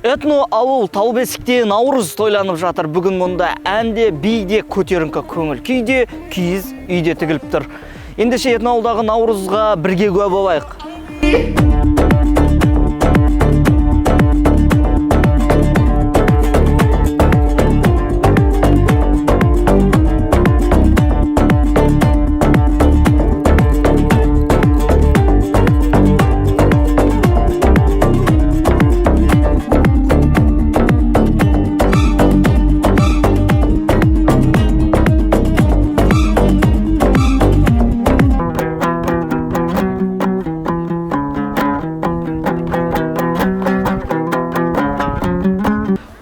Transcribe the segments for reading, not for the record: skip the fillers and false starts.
Этно ауыл Тау-Бесікте Наурыз тойланып жатыр. Бүгін мұнда әнде, биде көтеріңкі көңіл күйде, киіз үйде тігіліп тұр. Ендеше этно ауылдағы Наурызға бірге куә болайық.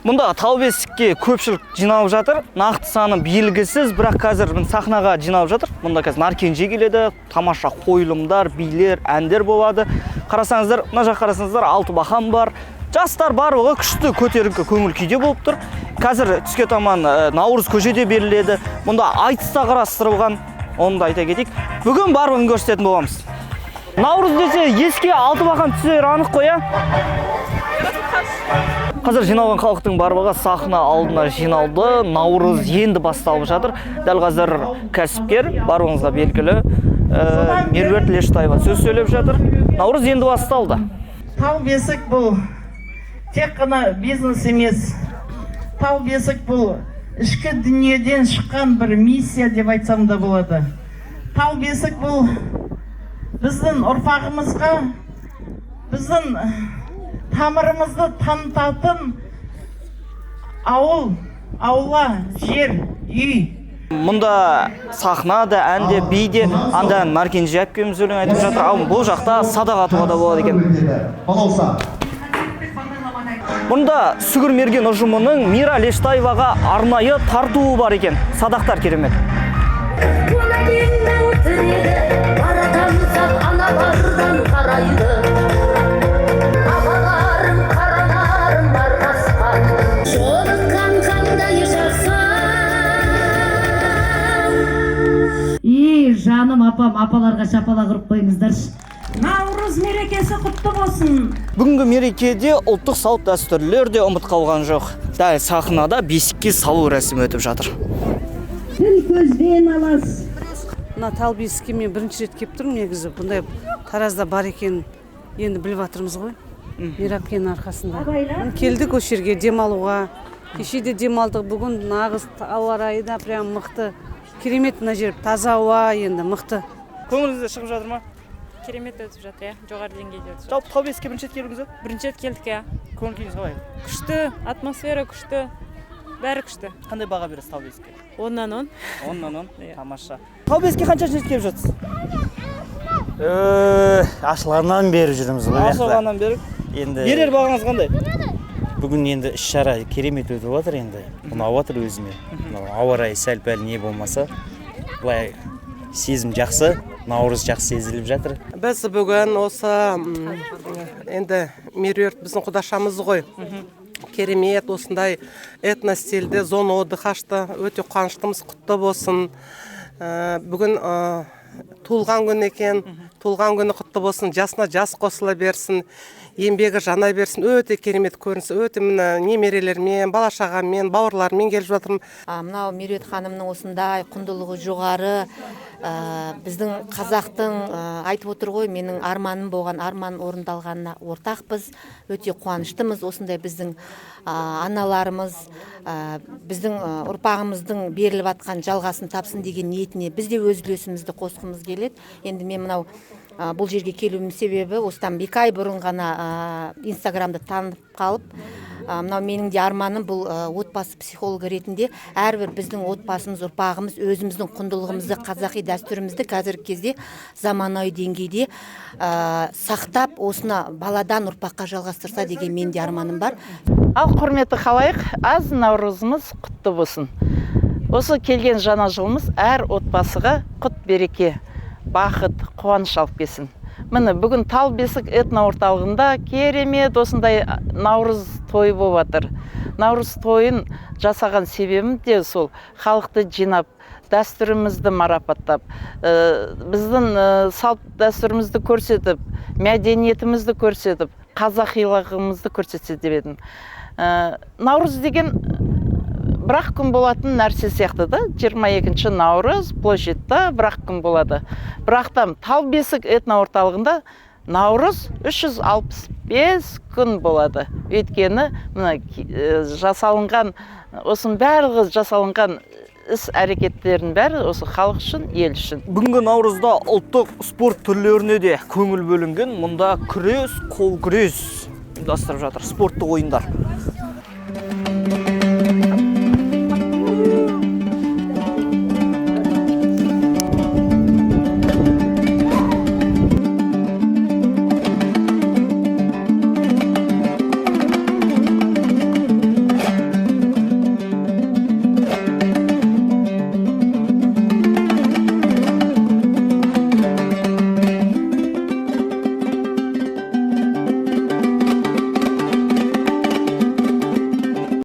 Мұнда Тау-Бесікке көпшілік жиналып жатыр. Нақты саны белгісіз, бірақ қазір сахнаға жиналып жатыр. Мұнда қазір наркенже келеді, тамаша қойылымдар, билер, әндер болады. Қарасаңыздар, мына жақ қарасаңыздар, Алтыбақан бар. Жастар барлығы күшті көтеріңкі көңіл күйде болып тұр. Қазір түске таман Наурыз көшеде беріледі. Мұнда айтыста қарастырылған, оны да айта кетейік. Бүгін барлығын көрсететін боламыз. Наурыз десе еске Алтыбақан түсер анық қоя. Қазір жиналған халықтың барлығы сахна алдына жиналды. Наурыз енді басталып жатыр. Дәл қазір кәсіпкер, барлығыңызға белгілі, Меруерт Лештаева сөз сөйлеп жатыр. Наурыз енді басталды. Тау-Бесік бұл тек қана бизнес емес. Тау-Бесік бұл ішкі дүниеден шыққан бір миссия деп айтсам да болады. Тау-Бесік бұл біздің ұрпағымызға, біздің тамырымызды танытатын ауыл, аула, жер, үй. Мұнда сахнада, әнде, биде, анда Наркенже әпкеміз өлең айтып жатыр. Ал бұл жақта садақ атуға да болады екен. Мұнда Сүгір Мерген ұжымының Мира Лештаеваға арнайы тартуы бар екен. Садақтар керемет. Жаным апам, апаларға шапала құрып қойыңыздаршы. Наурыз мерекесі құтты болсын. Бүгінгі мерекеде ұлттық салт дәстүрлер де ұмыт қалған жоқ. Дәл сахнада бесікке салу рәсімі өтіп жатыр. Тіл көзден алас. Мына Тау-Бесікке мен бірінші рет келіп тұрмын негізі. Бұндай Таразда бар екен енді біліп жатырмыз ғой. Мерапкенің арқасында. Келдік осы жерге демалуға. Кешеде демалдық. Бүгін нағыз ауа райы да прям мықты. Керемет мына жер, таза ауа енді мықты. Көңіліңізде шығып жатыр ма? Керемет өтіп жатыр, жоғары деңгейде өтіп жатыр. Жалпы Тау-Бесікке бірінші рет келдіңіз бе? Бірінші рет келдік, Көңіл күйіңіз қалай? күшті, атмосфера күшті, бәрі күшті. Қандай баға бересіз Тау-Бесікке? 10-нан 10. 10-нан 10. Тамаша. Тау-Бесікке қанша рет келіп жатсыз? Ашылғаннан бері жүрміз ғой. Ашылғаннан бері. Енді Берер бағаңыз қандай? бүгін енді іс-шара керемет өтіп жатыр енді. Ұнап жатыр өзіме. Ауа райы сәл-пәл не болмаса, былай сезім жақсы, Наурыз жақсы сезіліп жатыр. Біз бүгін осы енді Меруерт біздің құдашамыз ғой. Керемет осындай этностильде зона отдых ашты. Өте қуаныштымыз, құтты болсын. Бүгін туылған күн екен. Туылған күні құтты болсын. Жасына жас қосыла берсін. Еңбегі жана берсін. Өте керемет көрінісі. Өте немерелермен, бала-шағаммен, бауырлармен келіп жатырмын. Мынау Меруерт ханымның осындай құндылығы жоғары, біздің қазақтың айтып отыр ғой, менің арманым болған, арман орындалғанына ортақпыз. Өте қуаныштымыз. Осындай біздің аналарымыз, біздің ұрпағымыздың беріліп атқан жалғасын тапсын деген ниетіне біз де өз үлесімізді қосқымыз келеді. Енді мен мынау бұл жерге келуім себебі осыдан 2 ай бұрын ғана Инстаграмды танып қалып, мынау менің де арманым бұл отбасы психологы ретінде әрбір біздің отбасымыз, ұрпағымыз өзіміздің құндылығымызды, қазақи дәстүрімізді қазіргі кезде заманауи деңгейде сақтап, осыны баладан ұрпаққа жалғастырса деген менде арманым бар. Ал құрметті халайық, аз Наурызымыз құтты болсын. Осы келген жаңа жылымыз әр отбасыға құт береке, бақыт, қуаныш алып келсін. Міне бүгін Тау-Бесік этно орталығында керемет осындай Наурыз тойы болып жатыр. Наурыз тойын жасаған себебім де сол халықты жинап, дәстүрімізді марапаттап, біздің салт дәстүрімізді көрсетіп, мәдениетімізді көрсетіп, қазақилығымызды көрсетсе деп едім. Наурыз деген бір-ақ күн болатын нәрсе сияқты да, 22 наурыз площадьта бір-ақ күн болады. Бірақтан Талбесік этно орталығында наурыз 365 күн болады. Өйткені жасалынған, осының барлығы жасалынған іс әрекеттердің бәрі осы халық үшін, ел үшін. Бүгінгі наурызда ұлттық спорт түрлеріне де көңіл бөлінген. Мұнда күрес, қол күрес ұйымдастырып жатыр, спорттық ойындар.